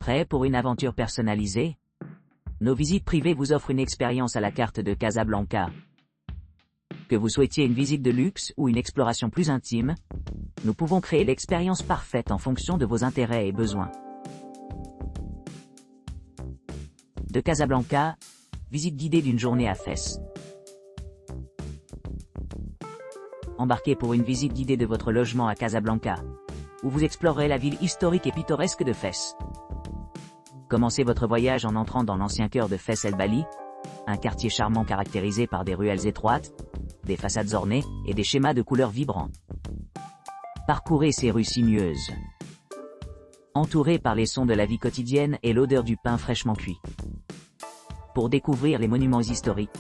Prêt pour une aventure personnalisée? Nos visites privées vous offrent une expérience à la carte de Casablanca. Que vous souhaitiez une visite de luxe ou une exploration plus intime, nous pouvons créer l'expérience parfaite en fonction de vos intérêts et besoins. De Casablanca, visite guidée d'une journée à Fès. Embarquez pour une visite guidée de votre logement à Casablanca, où vous explorerez la ville historique et pittoresque de Fès. Commencez votre voyage en entrant dans l'ancien cœur de Fès El Bali, un quartier charmant caractérisé par des ruelles étroites, des façades ornées et des schémas de couleurs vibrants. Parcourez ces rues sinueuses, entourées par les sons de la vie quotidienne et l'odeur du pain fraîchement cuit. Pour découvrir les monuments historiques,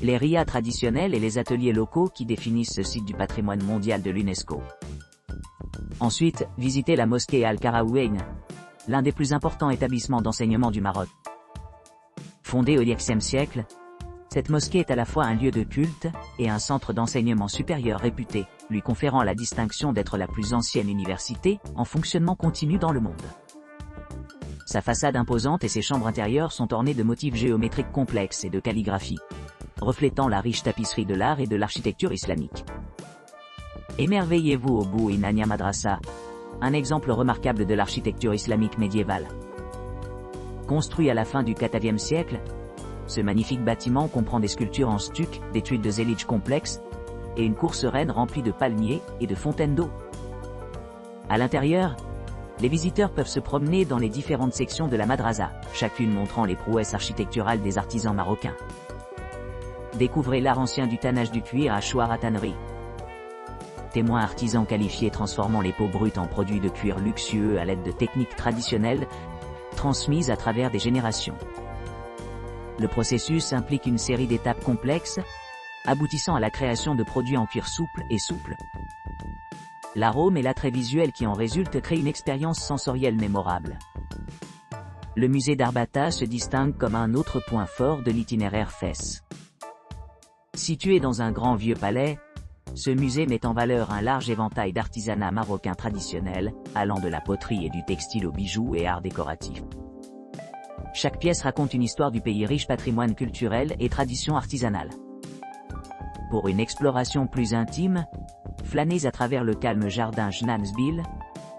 les rias traditionnels et les ateliers locaux qui définissent ce site du patrimoine mondial de l'UNESCO. Ensuite, visitez la mosquée Al-Karaouin, l'un des plus importants établissements d'enseignement du Maroc. Fondée au Xe siècle, cette mosquée est à la fois un lieu de culte et un centre d'enseignement supérieur réputé, lui conférant la distinction d'être la plus ancienne université en fonctionnement continu dans le monde. Sa façade imposante et ses chambres intérieures sont ornées de motifs géométriques complexes et de calligraphie, reflétant la riche tapisserie de l'art et de l'architecture islamique. Émerveillez-vous au Bou Inania Madrasa, un exemple remarquable de l'architecture islamique médiévale. Construit à la fin du XIVe siècle, ce magnifique bâtiment comprend des sculptures en stuc, des tuiles de zélige complexes, et une cour sereine remplie de palmiers et de fontaines d'eau. À l'intérieur, les visiteurs peuvent se promener dans les différentes sections de la madrasa, chacune montrant les prouesses architecturales des artisans marocains. Découvrez l'art ancien du tannage du cuir à Chouara Tannerie. Témoins artisans qualifiés transformant les peaux brutes en produits de cuir luxueux à l'aide de techniques traditionnelles, transmises à travers des générations. Le processus implique une série d'étapes complexes, aboutissant à la création de produits en cuir souple et souple. L'arôme et l'attrait visuel qui en résulte créent une expérience sensorielle mémorable. Le musée d'Arbata se distingue comme un autre point fort de l'itinéraire Fès. Situé dans un grand vieux palais, ce musée met en valeur un large éventail d'artisanat marocain traditionnel, allant de la poterie et du textile aux bijoux et arts décoratifs. Chaque pièce raconte une histoire du pays riche patrimoine culturel et traditions artisanales. Pour une exploration plus intime, flânez à travers le calme jardin Jnansbil,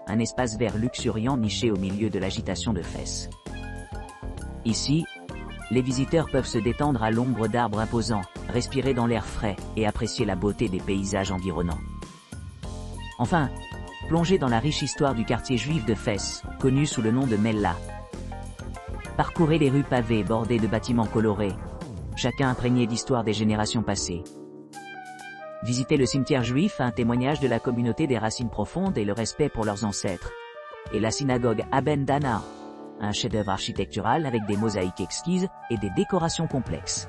un espace vert luxuriant niché au milieu de l'agitation de Fès. Ici, les visiteurs peuvent se détendre à l'ombre d'arbres imposants, respirer dans l'air frais et apprécier la beauté des paysages environnants. Enfin, plongez dans la riche histoire du quartier juif de Fès, connu sous le nom de Mella. Parcourez les rues pavées bordées de bâtiments colorés, chacun imprégné d'histoire des générations passées. Visitez le cimetière juif, un témoignage de la communauté des racines profondes et le respect pour leurs ancêtres. Et la synagogue Aben Dana, un chef-d'œuvre architectural avec des mosaïques exquises et des décorations complexes.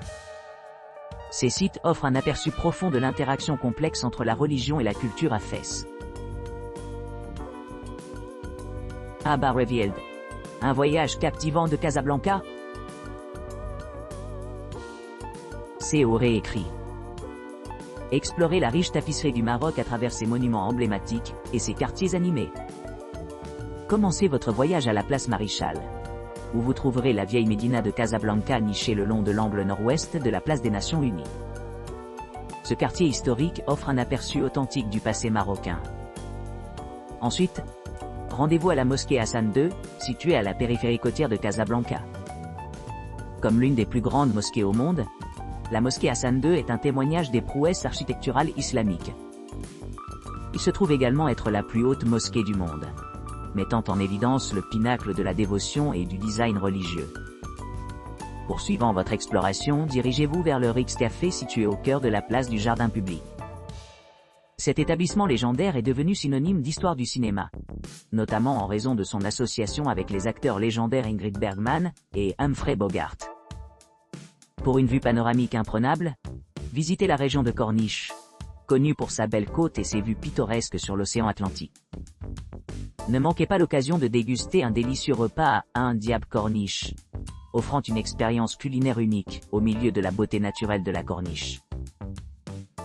Ces sites offrent un aperçu profond de l'interaction complexe entre la religion et la culture à Fès. Abba Revealed, un voyage captivant de Casablanca. CO réécrit. Explorez la riche tapisserie du Maroc à travers ses monuments emblématiques et ses quartiers animés. Commencez votre voyage à la place Marichal, où vous trouverez la vieille médina de Casablanca nichée le long de l'angle nord-ouest de la place des Nations Unies. Ce quartier historique offre un aperçu authentique du passé marocain. Ensuite, rendez-vous à la mosquée Hassan II, située à la périphérie côtière de Casablanca. Comme l'une des plus grandes mosquées au monde, la mosquée Hassan II est un témoignage des prouesses architecturales islamiques. Il se trouve également être la plus haute mosquée du monde, mettant en évidence le pinacle de la dévotion et du design religieux. Poursuivant votre exploration, dirigez-vous vers le Rix Café situé au cœur de la place du Jardin public. Cet établissement légendaire est devenu synonyme d'histoire du cinéma, notamment en raison de son association avec les acteurs légendaires Ingrid Bergman et Humphrey Bogart. Pour une vue panoramique imprenable, visitez la région de Corniche, connue pour sa belle côte et ses vues pittoresques sur l'océan Atlantique. Ne manquez pas l'occasion de déguster un délicieux repas à un diable corniche, offrant une expérience culinaire unique au milieu de la beauté naturelle de la corniche.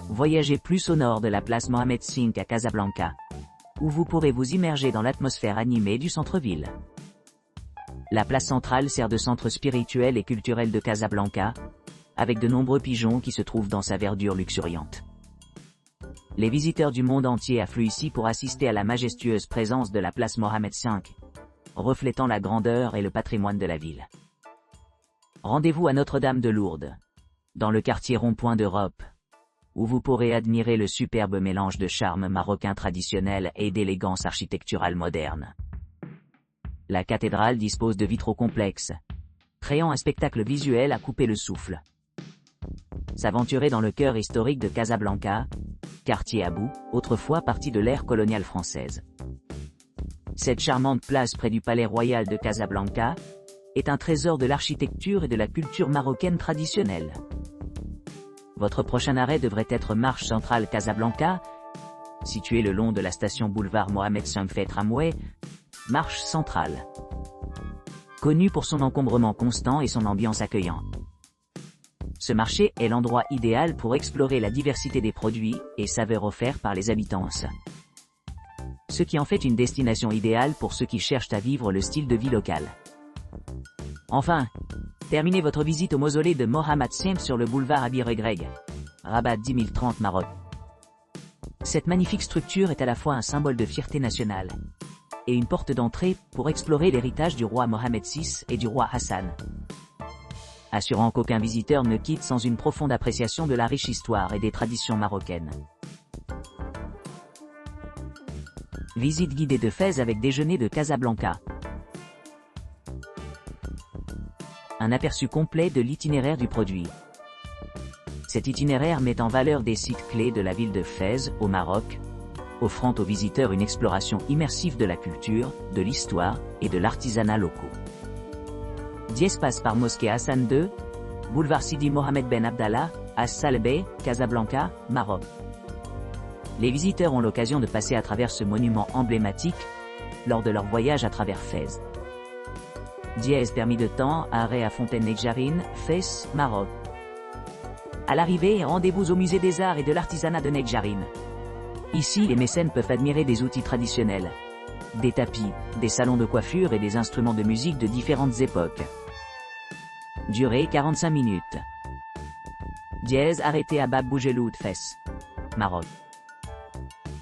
Voyagez plus au nord de la place Mohamed V à Casablanca, où vous pourrez vous immerger dans l'atmosphère animée du centre-ville. La place centrale sert de centre spirituel et culturel de Casablanca, avec de nombreux pigeons qui se trouvent dans sa verdure luxuriante. Les visiteurs du monde entier affluent ici pour assister à la majestueuse présence de la place Mohamed V, reflétant la grandeur et le patrimoine de la ville. Rendez-vous à Notre-Dame de Lourdes, dans le quartier rond-point d'Europe, où vous pourrez admirer le superbe mélange de charme marocain traditionnel et d'élégance architecturale moderne. La cathédrale dispose de vitraux complexes, créant un spectacle visuel à couper le souffle. S'aventurer dans le cœur historique de Casablanca, quartier Abou, autrefois partie de l'ère coloniale française. Cette charmante place près du palais royal de Casablanca est un trésor de l'architecture et de la culture marocaine traditionnelle. Votre prochain arrêt devrait être Marche Centrale Casablanca, située le long de la station boulevard Mohamed V Tramway, Marche Centrale. Connu pour son encombrement constant et son ambiance accueillante. Ce marché est l'endroit idéal pour explorer la diversité des produits et saveurs offerts par les habitants. Ce qui en fait une destination idéale pour ceux qui cherchent à vivre le style de vie local. Enfin, terminez votre visite au mausolée de Mohamed V sur le boulevard Abir Greg, Rabat 10030 Maroc. Cette magnifique structure est à la fois un symbole de fierté nationale et une porte d'entrée pour explorer l'héritage du roi Mohamed VI et du roi Hassan, assurant qu'aucun visiteur ne quitte sans une profonde appréciation de la riche histoire et des traditions marocaines. Visite guidée de Fès avec déjeuner de Casablanca. Un aperçu complet de l'itinéraire du produit. Cet itinéraire met en valeur des sites clés de la ville de Fès, au Maroc, offrant aux visiteurs une exploration immersive de la culture, de l'histoire et de l'artisanat locaux. Dies passe par Mosquée Hassan II, boulevard Sidi Mohamed Ben Abdallah, à Salbé, Casablanca, Maroc. Les visiteurs ont l'occasion de passer à travers ce monument emblématique lors de leur voyage à travers Fès. Dièse permis de temps, arrêt à Fontaine-Nedjarine, Fès, Maroc. À l'arrivée, rendez-vous au musée des arts et de l'artisanat de Nedjarine. Ici, les mécènes peuvent admirer des outils traditionnels, des tapis, des salons de coiffure et des instruments de musique de différentes époques. Durée 45 minutes. Dièse arrêté à Bab Bougeloud, Fès, Maroc.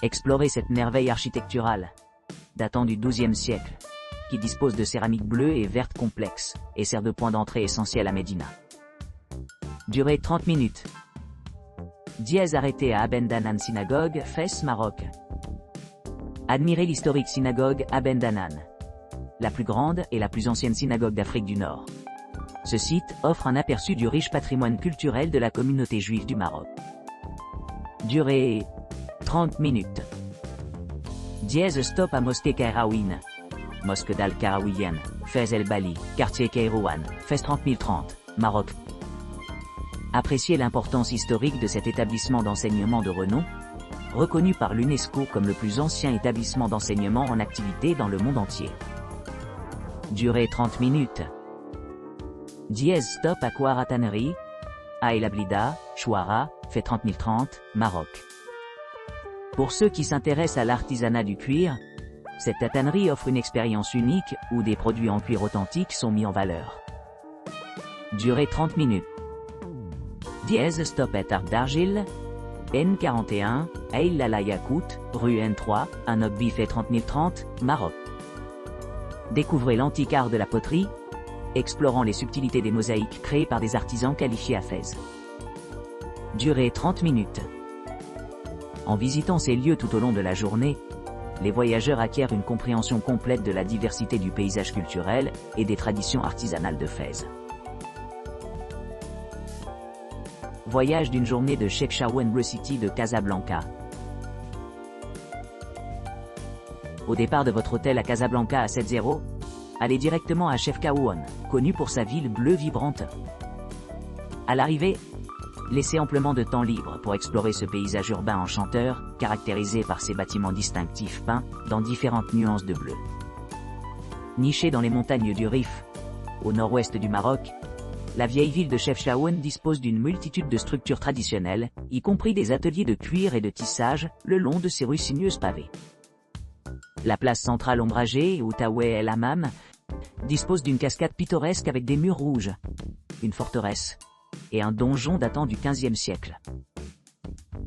Explorez cette merveille architecturale, datant du XIIe siècle, qui dispose de céramique bleue et verte complexe, et sert de point d'entrée essentiel à Médina. Durée 30 minutes. Dièse arrêté à Abendanan Synagogue, Fès, Maroc. Admirez l'historique synagogue Abendanan, la plus grande et la plus ancienne synagogue d'Afrique du Nord. Ce site offre un aperçu du riche patrimoine culturel de la communauté juive du Maroc. Durée 30 minutes. Dièse stop à Mosquée Kairouane, Mosquée d'Al-Karawiyan, Fès El Bali, quartier Kairouane, Fès 30 Maroc. Appréciez l'importance historique de cet établissement d'enseignement de renom, reconnu par l'UNESCO comme le plus ancien établissement d'enseignement en activité dans le monde entier. Durée 30 minutes. Dièse stop à Kouara Tannerie, à El Ablida, Chouara, Fès 30 Maroc. Pour ceux qui s'intéressent à l'artisanat du cuir, cette tannerie offre une expérience unique où des produits en cuir authentique sont mis en valeur. Durée 30 minutes. Dièse stop à Tarte d'Argile, N41, Aïl Lala Yakout, rue N3, à Nogbi Fès 30 Maroc. Découvrez l'antique art de la poterie, explorant les subtilités des mosaïques créées par des artisans qualifiés à Fès. Durée 30 minutes. En visitant ces lieux tout au long de la journée, les voyageurs acquièrent une compréhension complète de la diversité du paysage culturel et des traditions artisanales de Fès. Voyage d'une journée de Sheikh Shawen Bleu City de Casablanca. Au départ de votre hôtel à Casablanca à 7-0, allez directement à Chef Kaouon, connu pour sa ville bleue vibrante. À l'arrivée, laissez amplement de temps libre pour explorer ce paysage urbain enchanteur, caractérisé par ses bâtiments distinctifs peints dans différentes nuances de bleu. Nichée dans les montagnes du Rif, au nord-ouest du Maroc, la vieille ville de Chefchaouen dispose d'une multitude de structures traditionnelles, y compris des ateliers de cuir et de tissage, le long de ses rues sinueuses pavées. La place centrale ombragée, Outaoué El Hammam, dispose d'une cascade pittoresque avec des murs rouges, une forteresse et un donjon datant du XVe siècle.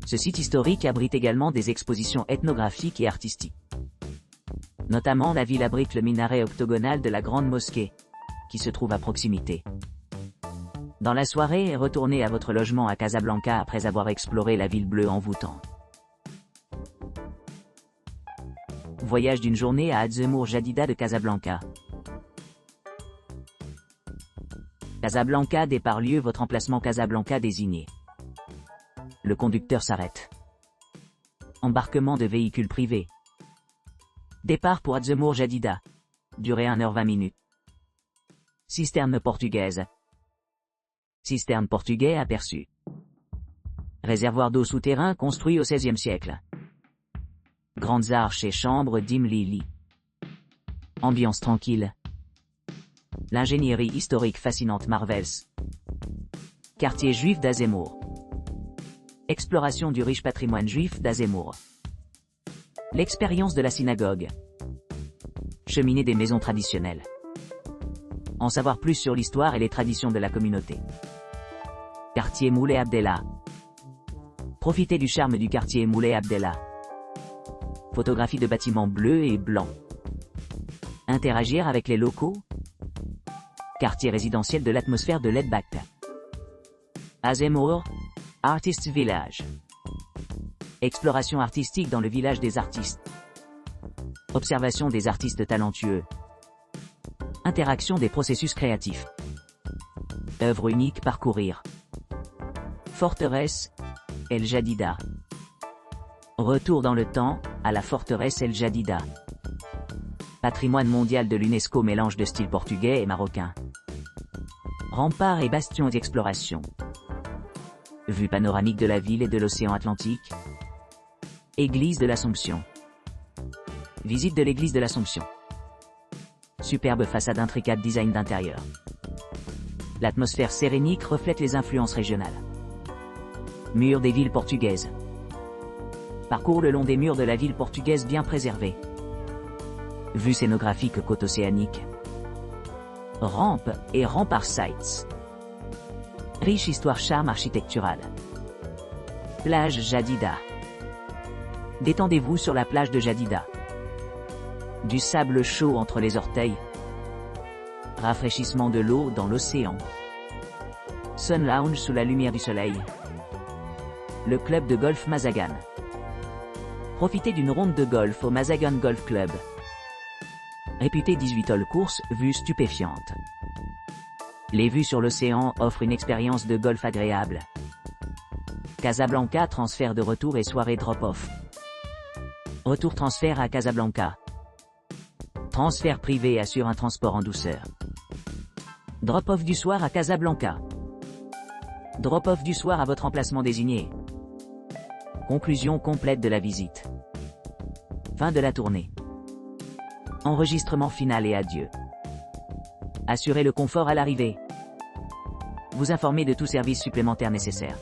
Ce site historique abrite également des expositions ethnographiques et artistiques. Notamment, la ville abrite le minaret octogonal de la Grande Mosquée, qui se trouve à proximité. Dans la soirée, retournez à votre logement à Casablanca après avoir exploré la ville bleue envoûtante. Voyage d'une journée à Adzemour Jadida de Casablanca. Casablanca, départ lieu, votre emplacement Casablanca désigné. Le conducteur s'arrête. Embarquement de véhicules privés. Départ pour Adzemour Jadida. Durée 1h20. Cisterne portugaise. Cisterne portugais aperçu. Réservoir d'eau souterrain construit au XVIe siècle. Grandes arches et chambres d'Imlili. Ambiance tranquille. L'ingénierie historique fascinante Marvels. Quartier juif d'Azemmour. Exploration du riche patrimoine juif d'Azemmour. L'expérience de la synagogue. Cheminée des maisons traditionnelles. En savoir plus sur l'histoire et les traditions de la communauté. Quartier Moulay Abdellah. Profitez du charme du quartier Moulay Abdellah. Photographie de bâtiments bleus et blancs. Interagir avec les locaux. Quartier résidentiel de l'atmosphère de Ledbak. Azemmour, Artists Village. Exploration artistique dans le village des artistes. Observation des artistes talentueux. Interaction des processus créatifs. Œuvre unique parcourir. Forteresse, El Jadida. Retour dans le temps, à la forteresse El Jadida. Patrimoine mondial de l'UNESCO, mélange de style portugais et marocain. Remparts et bastions d'exploration. Vue panoramique de la ville et de l'océan Atlantique. Église de l'Assomption. Visite de l'église de l'Assomption. Superbe façade intricate, design d'intérieur. L'atmosphère sérénique reflète les influences régionales. Murs des villes portugaises. Parcours le long des murs de la ville portugaise bien préservée. Vue scénographique côte océanique. Rampe et rempart sites. Riche histoire, charme architectural. Plage Jadida. Détendez-vous sur la plage de Jadida. Du sable chaud entre les orteils. Rafraîchissement de l'eau dans l'océan. Sun Lounge sous la lumière du soleil. Le club de golf Mazagan. Profitez d'une ronde de golf au Mazagan Golf Club. Réputé 18 holes course, vue stupéfiante. Les vues sur l'océan offrent une expérience de golf agréable. Casablanca, transfert de retour et soirée drop-off. Retour transfert à Casablanca. Transfert privé assure un transport en douceur. Drop-off du soir à Casablanca. Drop-off du soir à votre emplacement désigné. Conclusion complète de la visite. Fin de la tournée. Enregistrement final et adieu. Assurez le confort à l'arrivée. Vous informer de tout service supplémentaire nécessaire.